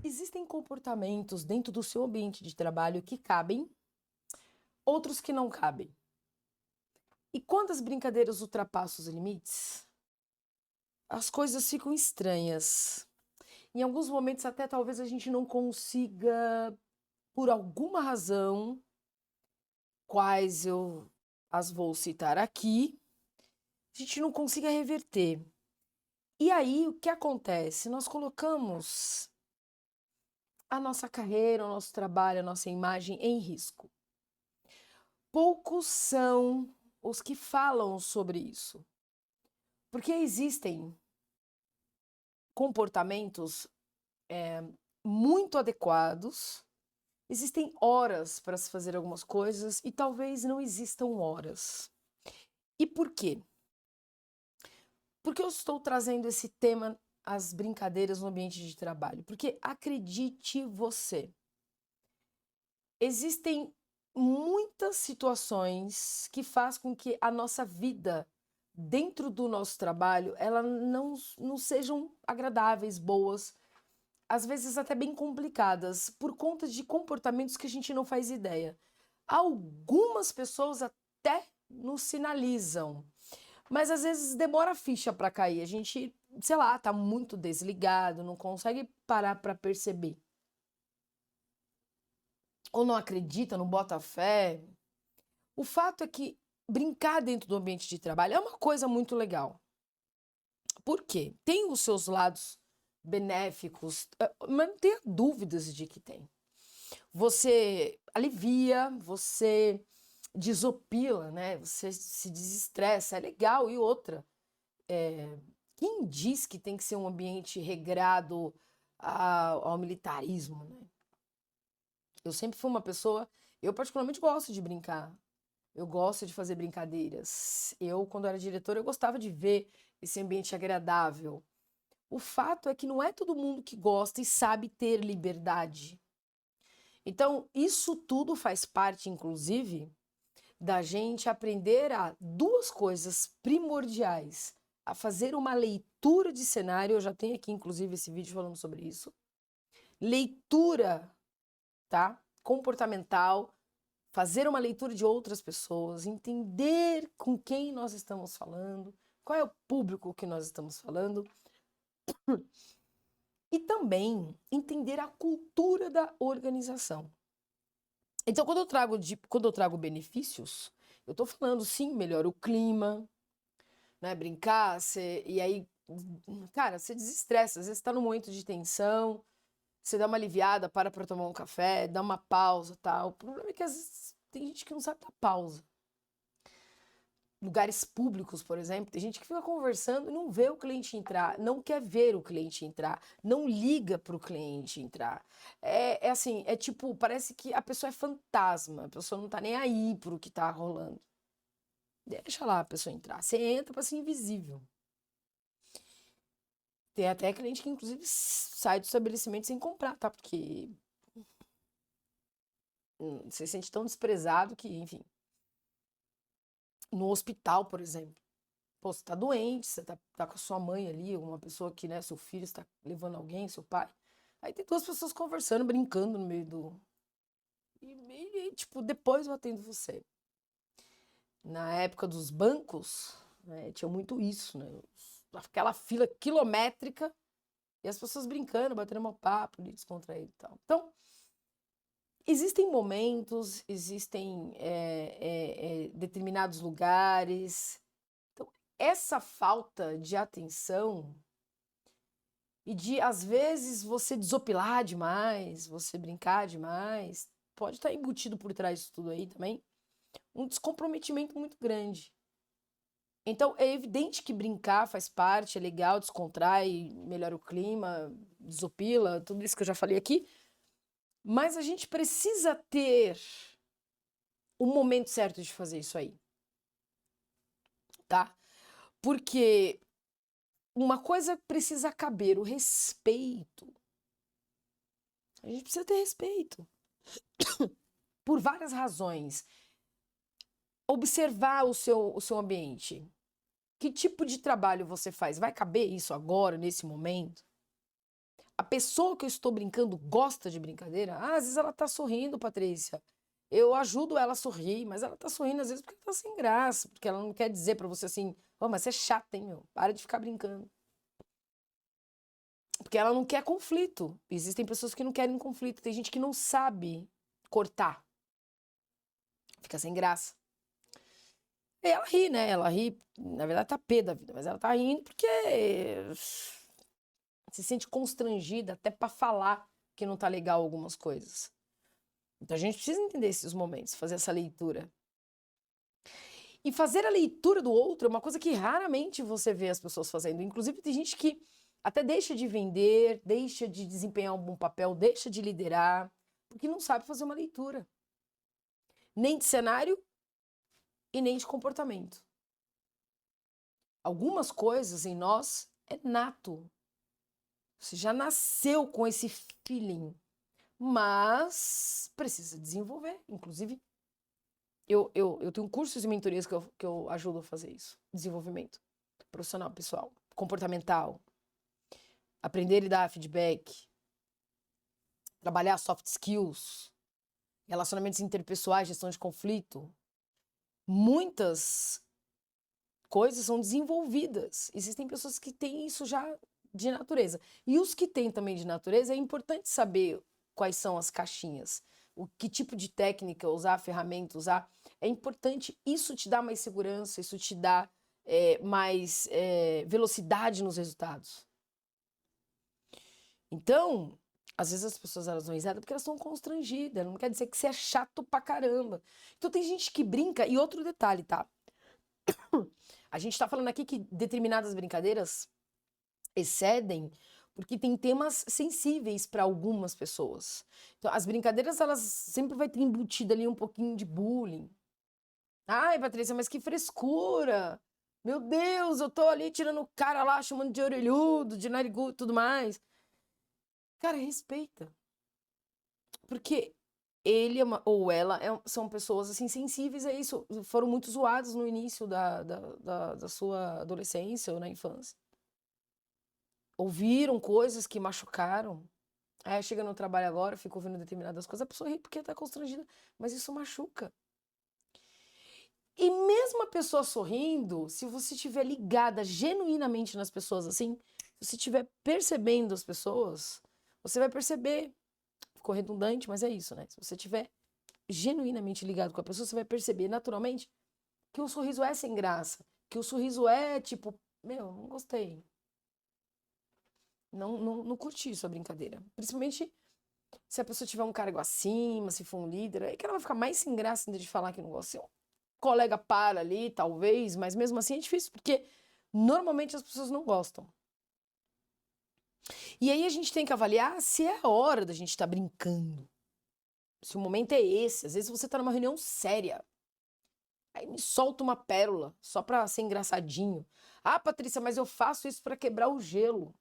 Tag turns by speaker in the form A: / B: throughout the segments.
A: Existem comportamentos dentro do seu ambiente de trabalho que cabem, outros que não cabem. E quando as brincadeiras ultrapassam os limites, as coisas ficam estranhas. Em alguns momentos, até talvez a gente não consiga, por alguma razão, quais eu as vou citar aqui, a gente não consiga reverter. E aí, o que acontece? Nós colocamos a nossa carreira, o nosso trabalho, a nossa imagem em risco. Poucos são os que falam sobre isso, porque existem comportamentos muito adequados, existem horas para se fazer algumas coisas e talvez não existam horas. E por quê? Por que eu estou trazendo esse tema, as brincadeiras no ambiente de trabalho? Porque acredite você, existem muitas situações que faz com que a nossa vida dentro do nosso trabalho, ela não sejam agradáveis, boas, às vezes até bem complicadas, por conta de comportamentos que a gente não faz ideia. Algumas pessoas até nos sinalizam, mas às vezes demora a ficha para cair. A gente, sei lá, tá muito desligado, não consegue parar para perceber. Ou não acredita, não bota fé. O fato é que brincar dentro do ambiente de trabalho é uma coisa muito legal. Por quê? Tem os seus lados benéficos, mas não tenha dúvidas de que tem. Você alivia, você desopila, né? Você se desestressa, é legal. E outra, quem diz que tem que ser um ambiente regrado ao militarismo, né? Eu sempre fui uma pessoa, eu particularmente gosto de brincar. Eu gosto de fazer brincadeiras. Eu, quando era diretora, eu gostava de ver esse ambiente agradável. O fato é que não é todo mundo que gosta e sabe ter liberdade. Então, isso tudo faz parte, inclusive, da gente aprender a duas coisas primordiais: a fazer uma leitura de cenário. Eu já tenho aqui, inclusive, esse vídeo falando sobre isso. Leitura, tá? Comportamental. Fazer uma leitura de outras pessoas, entender com quem nós estamos falando, qual é o público que nós estamos falando, e também entender a cultura da organização. Então, quando eu trago benefícios, eu estou falando, sim, melhora o clima, né? Brincar, e aí, cara, você desestressa. Às vezes você está num momento de tensão, você dá uma aliviada, para tomar um café, dá uma pausa, tal. O problema é que às vezes tem gente que não sabe dar pausa. Lugares públicos, por exemplo, tem gente que fica conversando e não vê o cliente entrar, não quer ver o cliente entrar, não liga para o cliente entrar. É assim, é tipo, parece que a pessoa é fantasma, a pessoa não tá nem aí pro que tá rolando. Deixa lá a pessoa entrar. Você entra para ser invisível. Tem até cliente que, inclusive, sai do estabelecimento sem comprar, tá? Porque você se sente tão desprezado que, enfim. No hospital, por exemplo. Pô, você tá doente, você tá com a sua mãe ali, uma pessoa que, né, seu filho está levando alguém, seu pai. Aí tem duas pessoas conversando, brincando no meio do. Tipo, depois eu atendo você. Na época dos bancos, né, tinha muito isso, né? Aquela fila quilométrica e as pessoas brincando, batendo uma papo, descontraído e tal. Então, existem momentos, existem determinados lugares. Então, essa falta de atenção e de, às vezes, você desopilar demais, você brincar demais, pode estar embutido por trás disso tudo aí também, um descomprometimento muito grande. Então, é evidente que brincar faz parte, é legal, descontrai, melhora o clima, desopila, tudo isso que eu já falei aqui, mas a gente precisa ter o momento certo de fazer isso aí, tá? Porque uma coisa precisa caber, o respeito. A gente precisa ter respeito. Por várias razões. Observar o seu ambiente. Que tipo de trabalho você faz? Vai caber isso agora, nesse momento? A pessoa que eu estou brincando gosta de brincadeira? Ah, às vezes ela tá sorrindo, Patrícia. Eu ajudo ela a sorrir, mas ela tá sorrindo às vezes porque ela tá sem graça, porque ela não quer dizer pra você assim, oh, mas você é chata, hein, meu? Para de ficar brincando. Porque ela não quer conflito. Existem pessoas que não querem conflito. Tem gente que não sabe cortar. Fica sem graça. E ela ri, né? Ela ri, na verdade tá pé da vida, mas ela tá rindo porque se sente constrangida até pra falar que não tá legal algumas coisas. Então a gente precisa entender esses momentos, fazer essa leitura. E fazer a leitura do outro é uma coisa que raramente você vê as pessoas fazendo. Inclusive tem gente que até deixa de vender, deixa de desempenhar um bom papel, deixa de liderar, porque não sabe fazer uma leitura. Nem de cenário e nem de comportamento. Algumas coisas em nós é nato. Você já nasceu com esse feeling, mas precisa desenvolver. Inclusive, eu tenho cursos e mentorias que eu ajudo a fazer isso. Desenvolvimento profissional, pessoal, comportamental, aprender e dar feedback, trabalhar soft skills, relacionamentos interpessoais, gestão de conflito. Muitas coisas são desenvolvidas. Existem pessoas que têm isso já de natureza. E os que têm também de natureza, é importante saber quais são as caixinhas, o que tipo de técnica usar, ferramenta usar. É importante, isso te dá mais segurança, isso te dá mais velocidade nos resultados. Então, às vezes as pessoas elas dão risada porque elas estão constrangidas, não quer dizer que você é chato pra caramba. Então tem gente que brinca, e outro detalhe, tá? A gente tá falando aqui que determinadas brincadeiras excedem porque tem temas sensíveis para algumas pessoas. Então, as brincadeiras, elas sempre vai ter embutido ali um pouquinho de bullying. Ai, Patrícia, mas que frescura! Meu Deus, eu tô ali tirando o cara lá, chamando de orelhudo, de narigudo e tudo mais. Cara, respeita. Porque ele ou ela são pessoas assim sensíveis a isso. Foram muito zoados no início da sua adolescência ou na infância. Ouviram coisas que machucaram. Aí chega no trabalho agora, fica ouvindo determinadas coisas, a pessoa ri porque tá constrangida, mas isso machuca. E mesmo a pessoa sorrindo, se você estiver ligada genuinamente nas pessoas assim, se você estiver percebendo as pessoas, você vai perceber. Ficou redundante, mas é isso, né? Se você estiver genuinamente ligado com a pessoa, você vai perceber naturalmente que o sorriso é sem graça, que o sorriso é tipo, meu, não gostei. Não curti sua brincadeira. Principalmente se a pessoa tiver um cargo acima, se for um líder, aí que ela vai ficar mais sem graça ainda de falar que não gosta. Se um colega para ali, talvez, mas mesmo assim é difícil, porque normalmente as pessoas não gostam. E aí a gente tem que avaliar se é a hora da gente estar brincando. Se o momento é esse. Às vezes você está numa reunião séria. Aí me solta uma pérola, só pra ser engraçadinho. Ah, Patrícia, mas eu faço isso pra quebrar o gelo.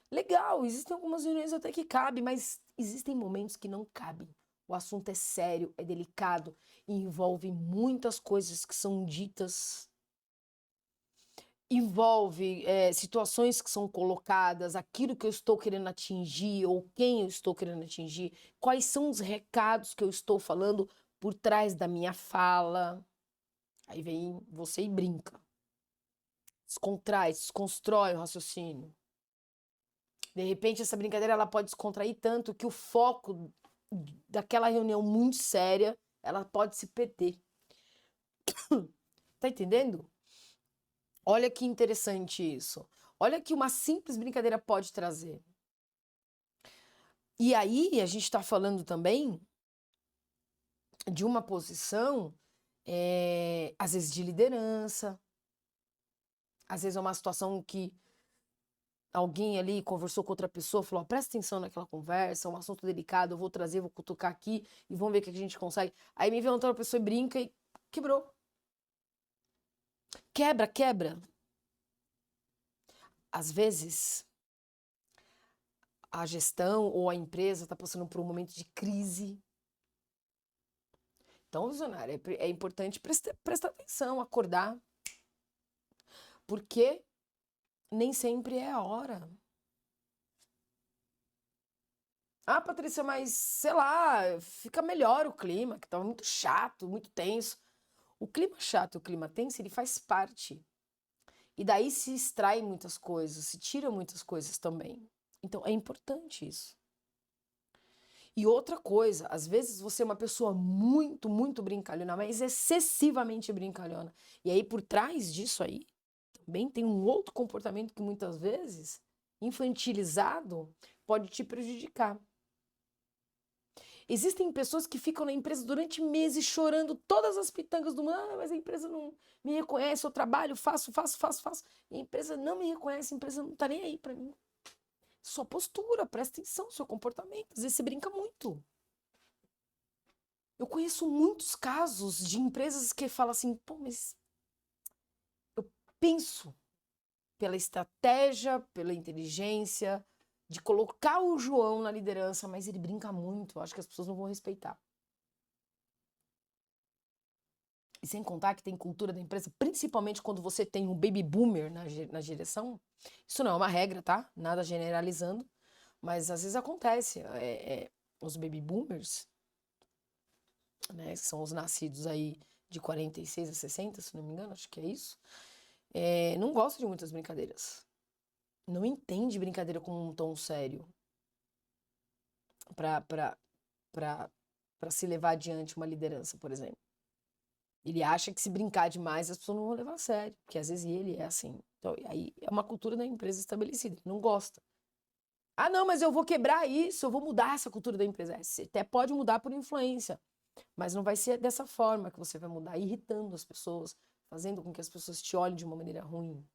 A: Legal, existem algumas reuniões até que cabe, mas existem momentos que não cabem. O assunto é sério, é delicado e envolve muitas coisas que são ditas. Envolve situações que são colocadas, aquilo que eu estou querendo atingir ou quem eu estou querendo atingir, quais são os recados que eu estou falando por trás da minha fala. Aí vem você e brinca. Descontrai, desconstrói o raciocínio. De repente, essa brincadeira ela pode descontrair tanto que o foco daquela reunião muito séria, ela pode se perder. Tá entendendo? Olha que interessante isso. Olha que uma simples brincadeira pode trazer. E aí, a gente está falando também de uma posição, às vezes de liderança, às vezes é uma situação que alguém ali conversou com outra pessoa, falou, presta atenção naquela conversa, é um assunto delicado, eu vou trazer, vou cutucar aqui e vamos ver o que a gente consegue. Aí me vem outra pessoa e brinca e quebrou. Quebra, quebra. Às vezes, a gestão ou a empresa está passando por um momento de crise. Então, visionário, é importante prestar atenção, acordar. Porque nem sempre é a hora. Ah, Patrícia, mas sei lá, fica melhor o clima, que tava muito chato, muito tenso. O clima chato e o clima tenso, ele faz parte. E daí se extrai muitas coisas, se tira muitas coisas também. Então é importante isso. E outra coisa, às vezes você é uma pessoa muito, muito brincalhona, mas excessivamente brincalhona. E aí por trás disso aí, também tem um outro comportamento que muitas vezes, infantilizado, pode te prejudicar. Existem pessoas que ficam na empresa durante meses chorando todas as pitangas do mundo. Ah, mas a empresa não me reconhece, eu trabalho, faço. E a empresa não me reconhece, a empresa não tá nem aí pra mim. Sua postura, presta atenção, seu comportamento. Às vezes você brinca muito. Eu conheço muitos casos de empresas que falam assim, pô, mas eu penso pela estratégia, pela inteligência, de colocar o João na liderança, mas ele brinca muito, eu acho que as pessoas não vão respeitar. E sem contar que tem cultura da empresa, principalmente quando você tem um baby boomer na direção. Isso não é uma regra, tá? Nada generalizando, mas às vezes acontece. Os baby boomers, né, que são os nascidos aí de 46 a 60, se não me engano, acho que é isso, não gostam de muitas brincadeiras. Não entende brincadeira como um tom sério para se levar adiante uma liderança, por exemplo. Ele acha que se brincar demais as pessoas não vão levar a sério, porque às vezes ele é assim. Então, aí é uma cultura da empresa estabelecida, não gosta. Ah, não, mas eu vou quebrar isso, eu vou mudar essa cultura da empresa. Você até pode mudar por influência, mas não vai ser dessa forma que você vai mudar, irritando as pessoas, fazendo com que as pessoas te olhem de uma maneira ruim,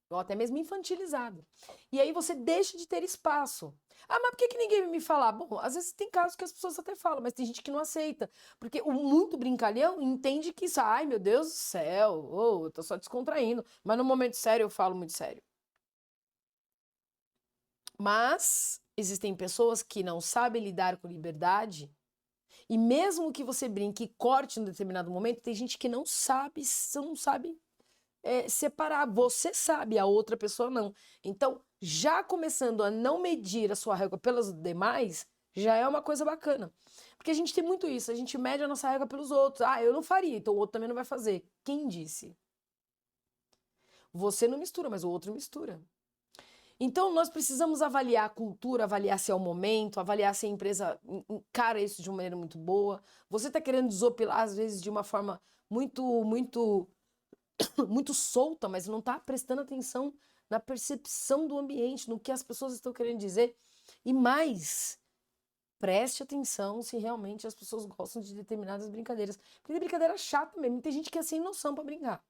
A: ou até mesmo infantilizado. E aí você deixa de ter espaço. Ah, mas por que ninguém vai me falar? Bom, às vezes tem casos que as pessoas até falam, mas tem gente que não aceita. Porque o muito brincalhão entende que isso, ai meu Deus do céu, eu tô só descontraindo. Mas no momento sério eu falo muito sério. Mas existem pessoas que não sabem lidar com liberdade. E mesmo que você brinque e corte em determinado momento, tem gente que não sabe separar. Você sabe, a outra pessoa não. Então, já começando a não medir a sua régua pelas demais, já é uma coisa bacana. Porque a gente tem muito isso, a gente mede a nossa régua pelos outros. Ah, eu não faria, então o outro também não vai fazer. Quem disse? Você não mistura, mas o outro mistura. Então, nós precisamos avaliar a cultura, avaliar se é o momento, avaliar se a empresa encara isso de uma maneira muito boa. Você está querendo desopilar, às vezes, de uma forma muito solta, mas não está prestando atenção na percepção do ambiente, no que as pessoas estão querendo dizer. E mais, preste atenção se realmente as pessoas gostam de determinadas brincadeiras. Porque tem brincadeira chata mesmo, tem gente que é sem noção para brincar.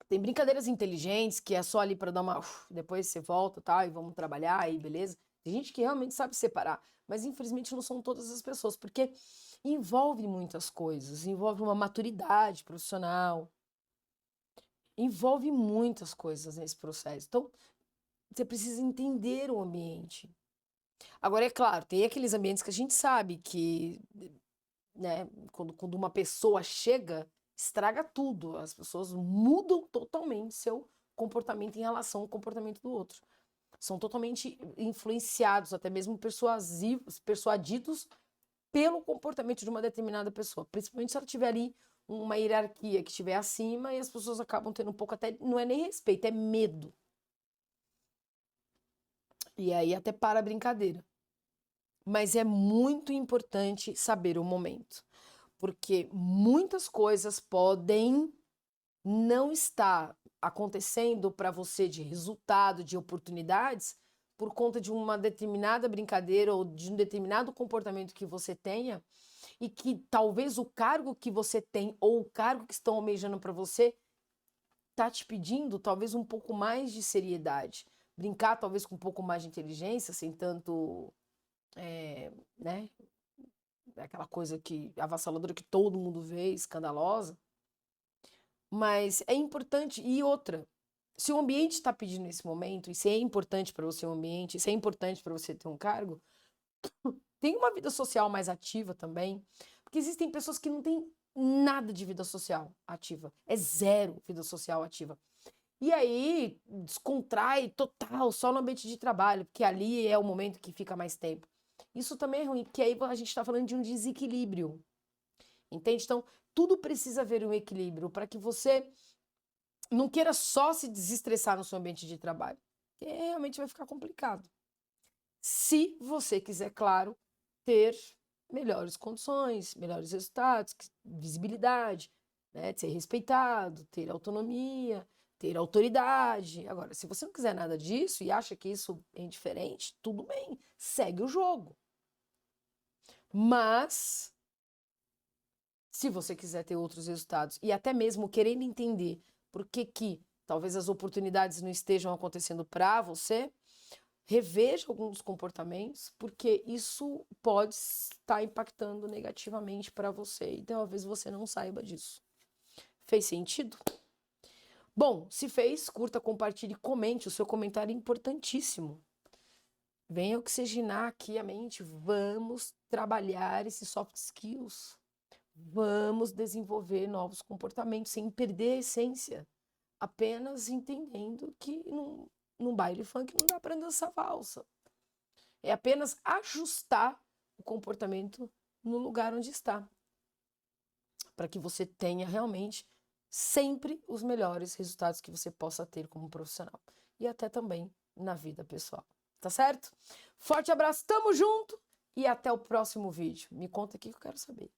A: Tem brincadeiras inteligentes que é só ali para dar uma. Depois você volta, tá? E vamos trabalhar aí, beleza? Tem gente que realmente sabe separar, mas infelizmente não são todas as pessoas, porque envolve muitas coisas, envolve uma maturidade profissional, envolve muitas coisas nesse processo. Então, você precisa entender o ambiente. Agora, é claro, tem aqueles ambientes que a gente sabe que, né, quando uma pessoa chega, estraga tudo. As pessoas mudam totalmente seu comportamento em relação ao comportamento do outro. São totalmente influenciados, até mesmo persuadidos pelo comportamento de uma determinada pessoa. Principalmente se ela tiver ali uma hierarquia que estiver acima e as pessoas acabam tendo um pouco até, não é nem respeito, é medo. E aí até para a brincadeira. Mas é muito importante saber o momento, porque muitas coisas podem não estar acontecendo para você de resultado, de oportunidades, por conta de uma determinada brincadeira ou de um determinado comportamento que você tenha, e que talvez o cargo que você tem ou o cargo que estão almejando para você tá te pedindo talvez um pouco mais de seriedade. Brincar talvez com um pouco mais de inteligência, sem tanto, né, aquela coisa que avassaladora que todo mundo vê, escandalosa. Mas é importante. E outra, se o ambiente está pedindo nesse momento, e se é importante para você o ambiente, se é importante para você ter um cargo, tem uma vida social mais ativa também. Porque existem pessoas que não têm nada de vida social ativa. É zero vida social ativa. E aí descontrai total só no ambiente de trabalho, porque ali é o momento que fica mais tempo. Isso também é ruim, porque aí a gente está falando de um desequilíbrio. Entende? Então, tudo precisa haver um equilíbrio para que você não queira só se desestressar no seu ambiente de trabalho, porque realmente vai ficar complicado. Se você quiser, claro, ter melhores condições, melhores resultados, visibilidade, né, de ser respeitado, ter autonomia, ter autoridade. Agora, se você não quiser nada disso e acha que isso é indiferente, tudo bem, segue o jogo. Mas, se você quiser ter outros resultados e até mesmo querendo entender por que talvez as oportunidades não estejam acontecendo para você, reveja alguns comportamentos, porque isso pode estar impactando negativamente para você. E talvez você não saiba disso. Fez sentido? Bom, se fez, curta, compartilhe, comente. O seu comentário é importantíssimo. Venha oxigenar aqui a mente. Vamos trabalhar esses soft skills. Vamos desenvolver novos comportamentos sem perder a essência. Apenas entendendo que num baile funk não dá para dançar valsa. É apenas ajustar o comportamento no lugar onde está, para que você tenha realmente sempre os melhores resultados que você possa ter como profissional e até também na vida pessoal. Tá certo? Forte abraço, tamo junto e até o próximo vídeo. Me conta aqui que eu quero saber.